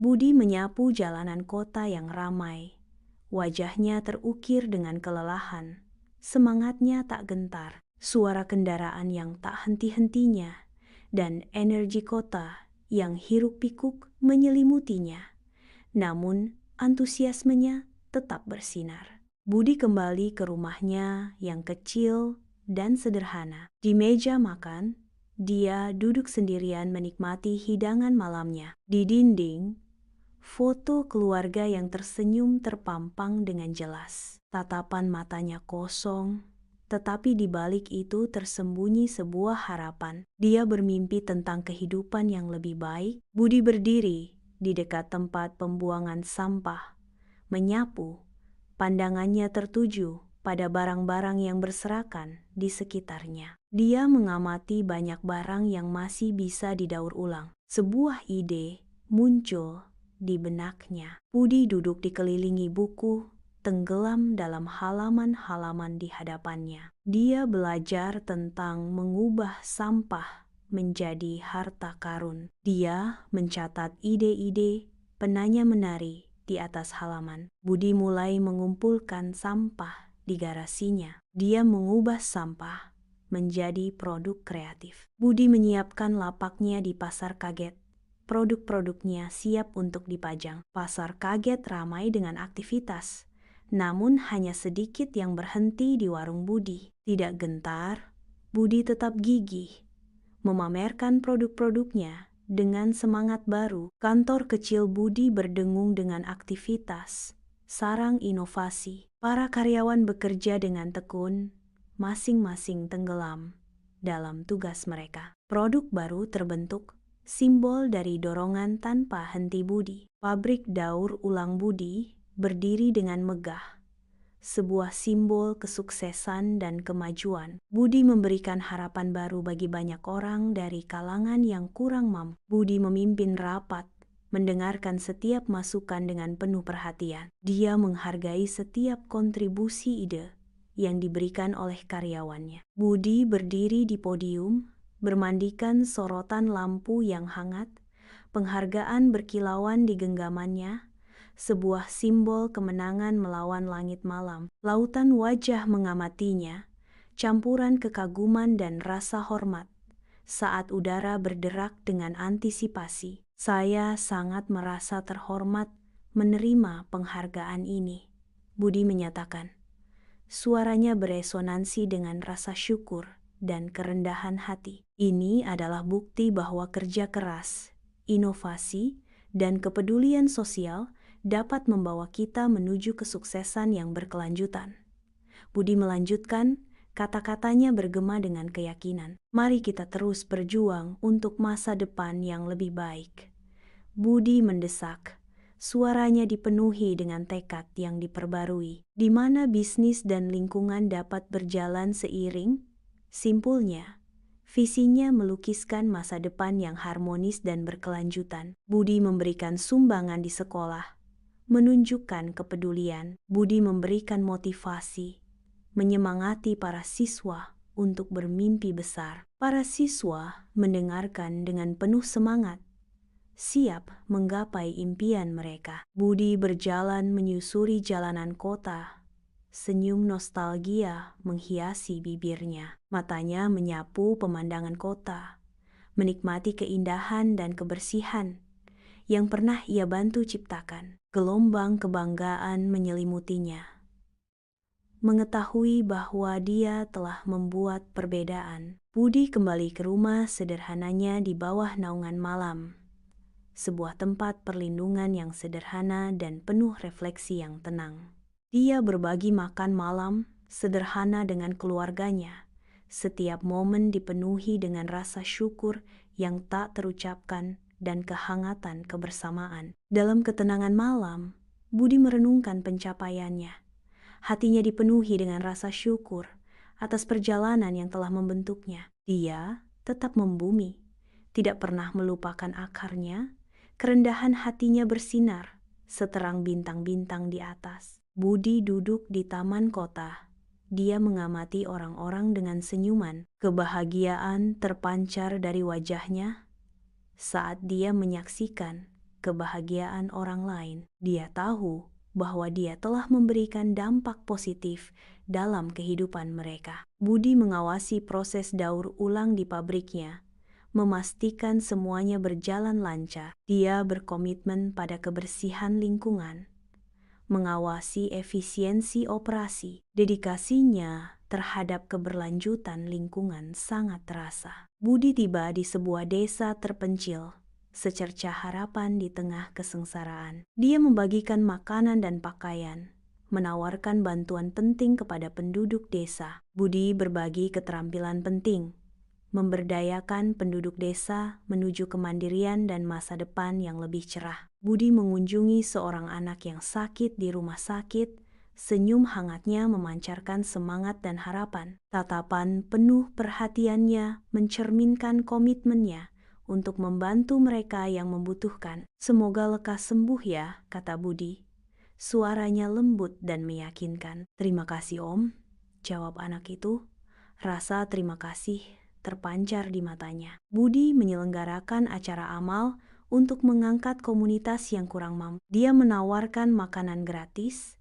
Budi menyapu jalanan kota yang ramai. Wajahnya terukir dengan kelelahan. Semangatnya tak gentar. Suara kendaraan yang tak henti-hentinya dan energi kota yang hiruk-pikuk menyelimutinya. Namun, antusiasmenya tetap bersinar. Budi kembali ke rumahnya yang kecil dan sederhana. Di meja makan, dia duduk sendirian menikmati hidangan malamnya. Di dinding, foto keluarga yang tersenyum terpampang dengan jelas. Tatapan matanya kosong, tetapi di balik itu tersembunyi sebuah harapan. Dia bermimpi tentang kehidupan yang lebih baik. Budi berdiri di dekat tempat pembuangan sampah, menyapu. Pandangannya tertuju pada barang-barang yang berserakan di sekitarnya. Dia mengamati banyak barang yang masih bisa didaur ulang. Sebuah ide muncul di benaknya. Budi duduk dikelilingi buku, tenggelam dalam halaman-halaman di hadapannya. Dia belajar tentang mengubah sampah menjadi harta karun. Dia mencatat ide-ide penanya menari di atas halaman. Budi mulai mengumpulkan sampah di garasinya. Dia mengubah sampah menjadi produk kreatif. Budi menyiapkan lapaknya di pasar kaget. Produk-produknya siap untuk dipajang. Pasar kaget ramai dengan aktivitas. Namun hanya sedikit yang berhenti di warung Budi. Tidak gentar, Budi tetap gigih memamerkan produk-produknya dengan semangat baru. Kantor kecil Budi berdengung dengan aktivitas, sarang inovasi. Para karyawan bekerja dengan tekun, masing-masing tenggelam dalam tugas mereka. Produk baru terbentuk, simbol dari dorongan tanpa henti Budi. Pabrik daur ulang Budi berdiri dengan megah, sebuah simbol kesuksesan dan kemajuan. Budi memberikan harapan baru bagi banyak orang dari kalangan yang kurang mampu. Budi memimpin rapat, mendengarkan setiap masukan dengan penuh perhatian. Dia menghargai setiap kontribusi ide yang diberikan oleh karyawannya. Budi berdiri di podium, bermandikan sorotan lampu yang hangat, penghargaan berkilauan di genggamannya, sebuah simbol kemenangan melawan langit malam. Lautan wajah mengamatinya, campuran kekaguman dan rasa hormat. Saat udara berderak dengan antisipasi, saya sangat merasa terhormat menerima penghargaan ini, Budi menyatakan. Suaranya beresonansi dengan rasa syukur dan kerendahan hati. Ini adalah bukti bahwa kerja keras, inovasi, dan kepedulian sosial dapat membawa kita menuju kesuksesan yang berkelanjutan. Budi melanjutkan, kata-katanya bergema dengan keyakinan. Mari kita terus berjuang untuk masa depan yang lebih baik. Budi mendesak, suaranya dipenuhi dengan tekad yang diperbarui, di mana bisnis dan lingkungan dapat berjalan seiring. Simpulnya, visinya melukiskan masa depan yang harmonis dan berkelanjutan. Budi memberikan sumbangan di sekolah, menunjukkan kepedulian. Budi memberikan motivasi, menyemangati para siswa untuk bermimpi besar. Para siswa mendengarkan dengan penuh semangat, siap menggapai impian mereka. Budi berjalan menyusuri jalanan kota. Senyum nostalgia menghiasi bibirnya. Matanya menyapu pemandangan kota, menikmati keindahan dan kebersihan yang pernah ia bantu ciptakan. Gelombang kebanggaan menyelimutinya, mengetahui bahwa dia telah membuat perbedaan. Budi kembali ke rumah sederhananya di bawah naungan malam, sebuah tempat perlindungan yang sederhana dan penuh refleksi yang tenang. Dia berbagi makan malam sederhana dengan keluarganya. Setiap momen dipenuhi dengan rasa syukur yang tak terucapkan dan kehangatan kebersamaan. Dalam ketenangan malam, Budi merenungkan pencapaiannya. Hatinya dipenuhi dengan rasa syukur atas perjalanan yang telah membentuknya. Dia tetap membumi, tidak pernah melupakan akarnya. Kerendahan hatinya bersinar seterang bintang-bintang di atas. Budi duduk di taman kota. Dia mengamati orang-orang dengan senyuman. Kebahagiaan terpancar dari wajahnya saat dia menyaksikan kebahagiaan orang lain. Dia tahu bahwa dia telah memberikan dampak positif dalam kehidupan mereka. Budi mengawasi proses daur ulang di pabriknya, memastikan semuanya berjalan lancar. Dia berkomitmen pada kebersihan lingkungan, mengawasi efisiensi operasi. Dedikasinya terhadap keberlanjutan lingkungan sangat terasa. Budi tiba di sebuah desa terpencil, secercah harapan di tengah kesengsaraan. Dia membagikan makanan dan pakaian, menawarkan bantuan penting kepada penduduk desa. Budi berbagi keterampilan penting, memberdayakan penduduk desa menuju kemandirian dan masa depan yang lebih cerah. Budi mengunjungi seorang anak yang sakit di rumah sakit. Senyum hangatnya memancarkan semangat dan harapan. Tatapan penuh perhatiannya mencerminkan komitmennya untuk membantu mereka yang membutuhkan. "Semoga lekas sembuh ya," kata Budi. Suaranya lembut dan meyakinkan. "Terima kasih, Om," jawab anak itu. Rasa terima kasih terpancar di matanya. Budi menyelenggarakan acara amal untuk mengangkat komunitas yang kurang mampu. Dia menawarkan makanan gratis,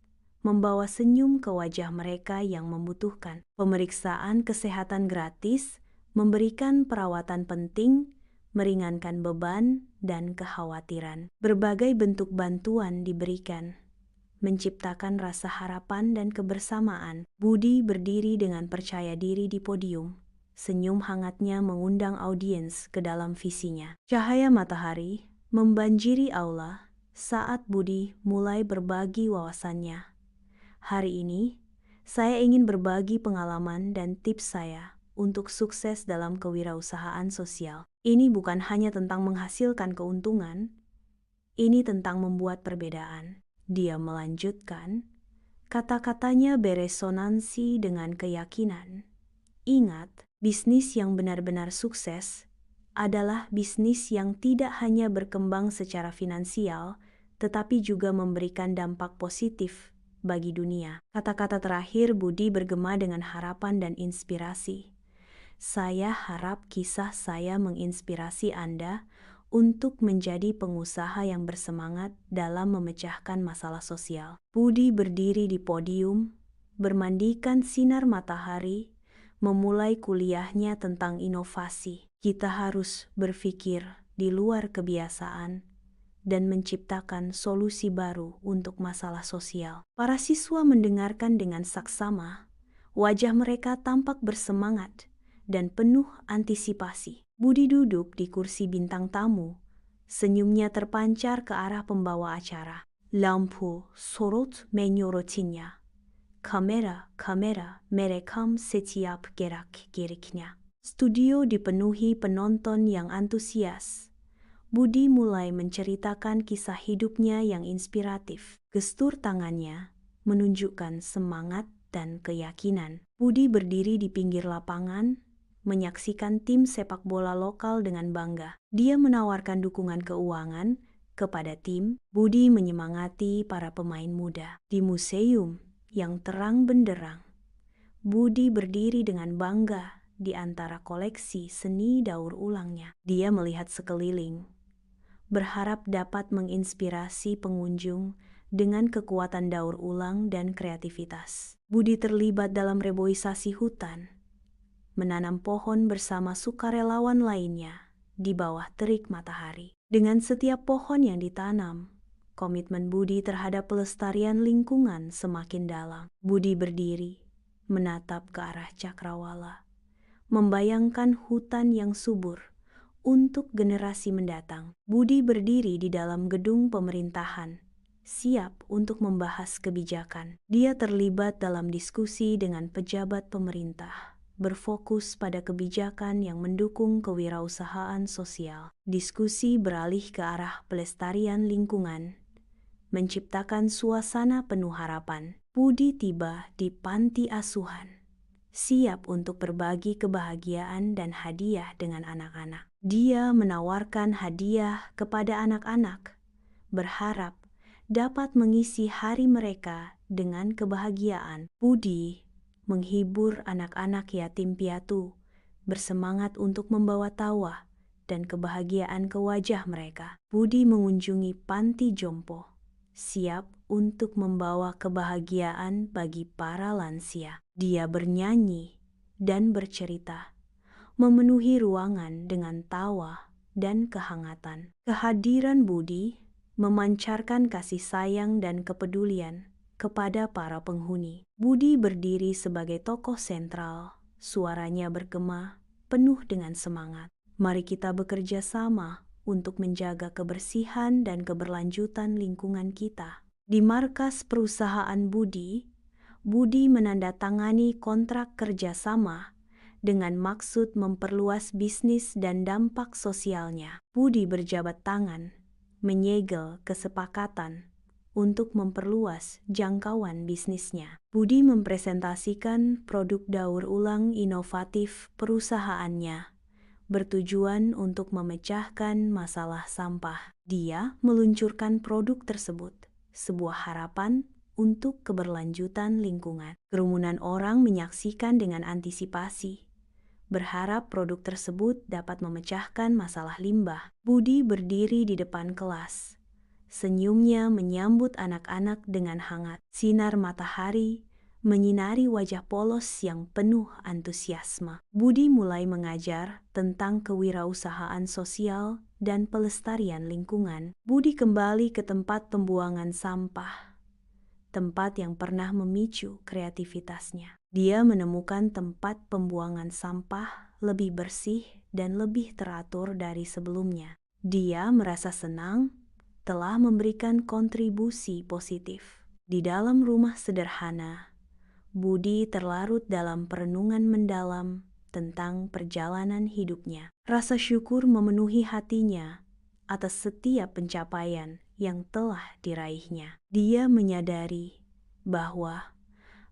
membawa senyum ke wajah mereka yang membutuhkan. Pemeriksaan kesehatan gratis, memberikan perawatan penting, meringankan beban dan kekhawatiran. Berbagai bentuk bantuan diberikan, menciptakan rasa harapan dan kebersamaan. Budi berdiri dengan percaya diri di podium. Senyum hangatnya mengundang audiens ke dalam visinya. Cahaya matahari membanjiri aula saat Budi mulai berbagi wawasannya. "Hari ini, saya ingin berbagi pengalaman dan tips saya untuk sukses dalam kewirausahaan sosial. Ini bukan hanya tentang menghasilkan keuntungan, ini tentang membuat perbedaan." Dia melanjutkan, kata-katanya beresonansi dengan keyakinan. "Ingat, bisnis yang benar-benar sukses adalah bisnis yang tidak hanya berkembang secara finansial, tetapi juga memberikan dampak positif bagi dunia." Kata-kata terakhir Budi bergema dengan harapan dan inspirasi. "Saya harap kisah saya menginspirasi Anda untuk menjadi pengusaha yang bersemangat dalam memecahkan masalah sosial." Budi berdiri di podium, bermandikan sinar matahari, memulai kuliahnya tentang inovasi. Kita harus berpikir di luar kebiasaan dan menciptakan solusi baru untuk masalah sosial. Para siswa mendengarkan dengan saksama. Wajah mereka tampak bersemangat dan penuh antisipasi. Budi duduk di kursi bintang tamu. Senyumnya terpancar ke arah pembawa acara. "Lampu sorot menyorotinya. Kamera merekam setiap gerak-geriknya." Studio dipenuhi penonton yang antusias. Budi mulai menceritakan kisah hidupnya yang inspiratif. Gestur tangannya menunjukkan semangat dan keyakinan. Budi berdiri di pinggir lapangan, menyaksikan tim sepak bola lokal dengan bangga. Dia menawarkan dukungan keuangan kepada tim. Budi menyemangati para pemain muda. Di museum yang terang benderang, Budi berdiri dengan bangga di antara koleksi seni daur ulangnya. Dia melihat sekeliling, berharap dapat menginspirasi pengunjung dengan kekuatan daur ulang dan kreativitas. Budi terlibat dalam reboisasi hutan, menanam pohon bersama sukarelawan lainnya di bawah terik matahari. Dengan setiap pohon yang ditanam, komitmen Budi terhadap pelestarian lingkungan semakin dalam. Budi berdiri, menatap ke arah cakrawala, membayangkan hutan yang subur untuk generasi mendatang. Budi berdiri di dalam gedung pemerintahan, siap untuk membahas kebijakan. Dia terlibat dalam diskusi dengan pejabat pemerintah, berfokus pada kebijakan yang mendukung kewirausahaan sosial. Diskusi beralih ke arah pelestarian lingkungan, menciptakan suasana penuh harapan. Budi tiba di panti asuhan, siap untuk berbagi kebahagiaan dan hadiah dengan anak-anak. Dia menawarkan hadiah kepada anak-anak, berharap dapat mengisi hari mereka dengan kebahagiaan. Budi menghibur anak-anak yatim piatu, bersemangat untuk membawa tawa dan kebahagiaan ke wajah mereka. Budi mengunjungi panti jompo, siap untuk membawa kebahagiaan bagi para lansia. Dia bernyanyi dan bercerita, memenuhi ruangan dengan tawa dan kehangatan. Kehadiran Budi memancarkan kasih sayang dan kepedulian kepada para penghuni. Budi berdiri sebagai tokoh sentral, suaranya bergema, penuh dengan semangat. Mari kita bekerja sama untuk menjaga kebersihan dan keberlanjutan lingkungan kita. Di markas perusahaan Budi menandatangani kontrak kerjasama dengan maksud memperluas bisnis dan dampak sosialnya. Budi berjabat tangan, menyegel kesepakatan untuk memperluas jangkauan bisnisnya. Budi mempresentasikan produk daur ulang inovatif perusahaannya, bertujuan untuk memecahkan masalah sampah. Dia meluncurkan produk tersebut, sebuah harapan untuk keberlanjutan lingkungan. Kerumunan orang menyaksikan dengan antisipasi, berharap produk tersebut dapat memecahkan masalah limbah. Budi berdiri di depan kelas, senyumnya menyambut anak-anak dengan hangat. Sinar matahari menyinari wajah polos yang penuh antusiasme. Budi mulai mengajar tentang kewirausahaan sosial dan pelestarian lingkungan. Budi kembali ke tempat pembuangan sampah, tempat yang pernah memicu kreativitasnya. Dia menemukan tempat pembuangan sampah lebih bersih dan lebih teratur dari sebelumnya. Dia merasa senang telah memberikan kontribusi positif. Di dalam rumah sederhana, Budi terlarut dalam perenungan mendalam tentang perjalanan hidupnya. Rasa syukur memenuhi hatinya atas setiap pencapaian yang telah diraihnya. Dia menyadari bahwa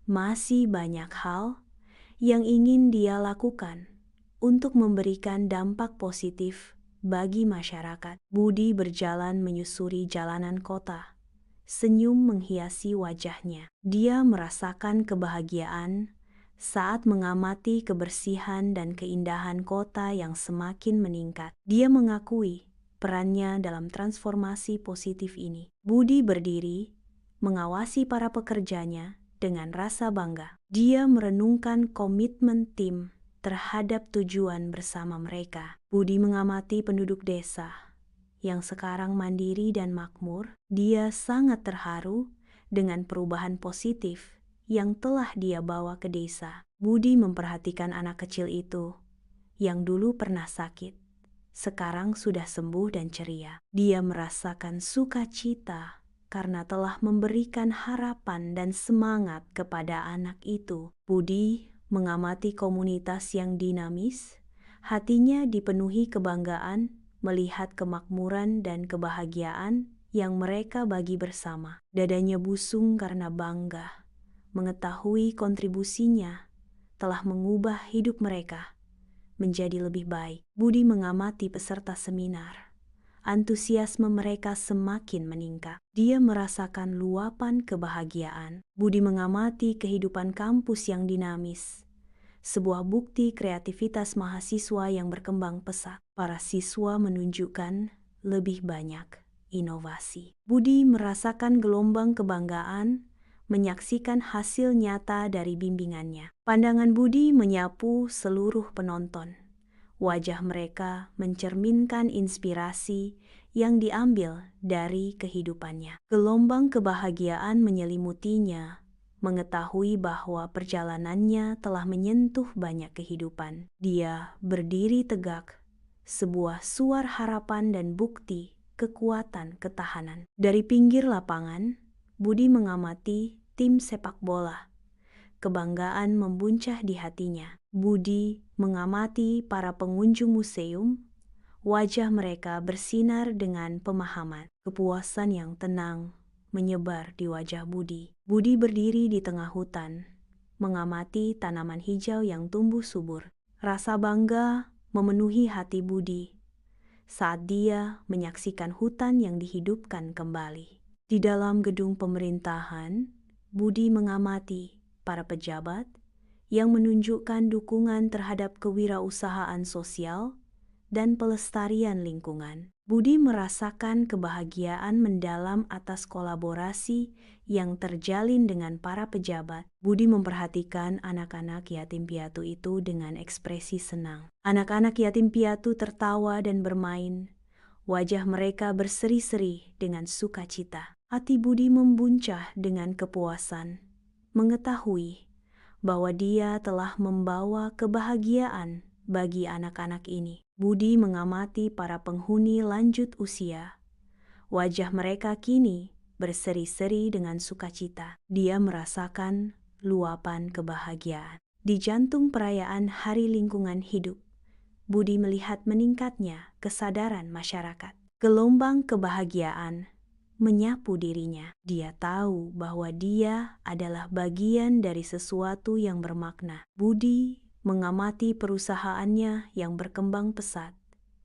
masih banyak hal yang ingin dia lakukan untuk memberikan dampak positif bagi masyarakat. Budi berjalan menyusuri jalanan kota, senyum menghiasi wajahnya. Dia merasakan kebahagiaan saat mengamati kebersihan dan keindahan kota yang semakin meningkat. Dia mengakui perannya dalam transformasi positif ini. Budi berdiri, mengawasi para pekerjanya dengan rasa bangga. Dia merenungkan komitmen tim terhadap tujuan bersama mereka. Budi mengamati penduduk desa yang sekarang mandiri dan makmur. Dia sangat terharu dengan perubahan positif yang telah dia bawa ke desa. Budi memperhatikan anak kecil itu yang dulu pernah sakit, sekarang sudah sembuh dan ceria. Dia merasakan sukacita karena telah memberikan harapan dan semangat kepada anak itu. Budi mengamati komunitas yang dinamis, hatinya dipenuhi kebanggaan melihat kemakmuran dan kebahagiaan yang mereka bagi bersama. Dadanya busung karena bangga mengetahui kontribusinya telah mengubah hidup mereka menjadi lebih baik. Budi mengamati peserta seminar. Antusiasme mereka semakin meningkat. Dia merasakan luapan kebahagiaan. Budi mengamati kehidupan kampus yang dinamis, sebuah bukti kreativitas mahasiswa yang berkembang pesat. Para siswa menunjukkan lebih banyak inovasi. Budi merasakan gelombang kebanggaan menyaksikan hasil nyata dari bimbingannya. Pandangan Budi menyapu seluruh penonton. Wajah mereka mencerminkan inspirasi yang diambil dari kehidupannya. Gelombang kebahagiaan menyelimutinya, mengetahui bahwa perjalanannya telah menyentuh banyak kehidupan. Dia berdiri tegak, sebuah suar harapan dan bukti kekuatan ketahanan. Dari pinggir lapangan, Budi mengamati tim sepak bola. Kebanggaan membuncah di hatinya. Budi mengamati para pengunjung museum. Wajah mereka bersinar dengan pemahaman. Kepuasan yang tenang menyebar di wajah Budi. Budi berdiri di tengah hutan, mengamati tanaman hijau yang tumbuh subur. Rasa bangga memenuhi hati Budi saat dia menyaksikan hutan yang dihidupkan kembali. Di dalam gedung pemerintahan, Budi mengamati para pejabat yang menunjukkan dukungan terhadap kewirausahaan sosial dan pelestarian lingkungan. Budi merasakan kebahagiaan mendalam atas kolaborasi yang terjalin dengan para pejabat. Budi memperhatikan anak-anak yatim piatu itu dengan ekspresi senang. Anak-anak yatim piatu tertawa dan bermain. Wajah mereka berseri-seri dengan sukacita. Hati Budi membuncah dengan kepuasan, mengetahui bahwa dia telah membawa kebahagiaan bagi anak-anak ini. Budi mengamati para penghuni lanjut usia. Wajah mereka kini berseri-seri dengan sukacita. Dia merasakan luapan kebahagiaan. Di jantung perayaan Hari Lingkungan Hidup, Budi melihat meningkatnya kesadaran masyarakat. Gelombang kebahagiaan menyapu dirinya. Dia tahu bahwa dia adalah bagian dari sesuatu yang bermakna. Budi mengamati perusahaannya yang berkembang pesat,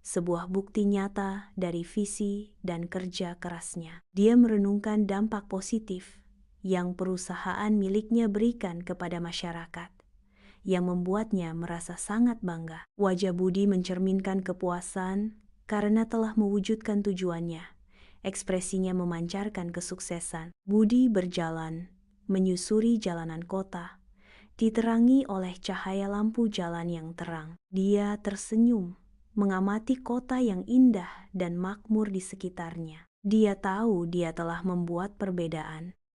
sebuah bukti nyata dari visi dan kerja kerasnya. Dia merenungkan dampak positif yang perusahaan miliknya berikan kepada masyarakat, yang membuatnya merasa sangat bangga. Wajah Budi mencerminkan kepuasan karena telah mewujudkan tujuannya. Ekspresinya memancarkan kesuksesan. Budi berjalan, menyusuri jalanan kota, diterangi oleh cahaya lampu jalan yang terang. Dia tersenyum, mengamati kota yang indah dan makmur di sekitarnya. Dia tahu dia telah membuat perbedaan,